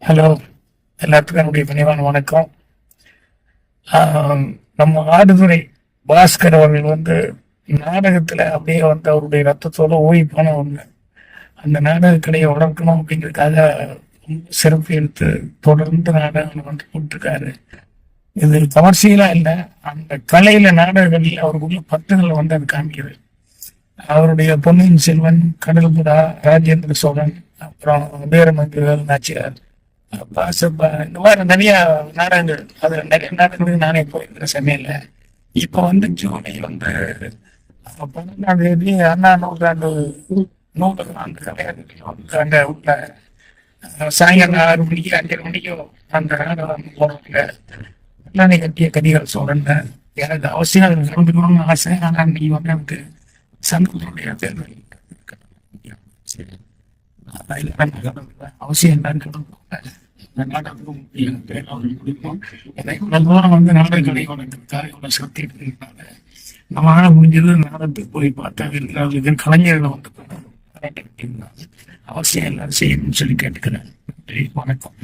Hello, எல்லாத்துக்கும் என்னுடைய பணிவான வணக்கம். நம்ம ஆடுதுறை பாஸ்கர் அவர்கள் நாடகத்துல அப்படியே அவருடைய ரத்தத்தோட ஓய்வு போன ஒண்ணு அந்த நாடக கலையை வளர்க்கணும் அப்படிங்கிறதுக்காக சிறப்பு எடுத்து தொடர்ந்து நாடகம் போட்டிருக்காரு. இது கமர்ஷியலா இல்லை, அந்த கலையில நாடகங்களில் அவருக்குள்ள பத்துகளை அது காமிக்குது. அவருடைய பொன்னியின் செல்வன், கடல் புறா, ராஜேந்திர சோழன், அப்புறம் வீரமங்கல் நாச்சியார், இந்த மாதிரி நிறைய நாடகங்கள், அதுல நிறைய நாடகங்களுக்கு நானே போயிருக்கிறேன் சென்னையில. இப்ப ஜூலை 12ஆம் தேதி அண்ணா நூற்றாண்டு அந்த கலைஞர்கள் உள்ள சாயங்காலம் 6 மணிக்கு 5:30 மணிக்கோ அந்த நாடகம் போறாங்க. கல்லணை கட்டிய கதிகள் சோழன் எனக்கு அவசியம் கலந்துக்கணும்னு ஆசை. ஆனா நீ எனக்கு சங்கத்தினுடைய தேர்தல் அவசியம் என்னன்னு கலந்துக்கோங்க. நாடகங்களை சக்தி நம்மளால முடிஞ்சது நாடகத்துக்கு போய் பார்த்தா கலைஞர்களை அவசியம் எல்லாரும் செய்யணும்னு சொல்லி கேட்டுக்கிறேன். வணக்கம்.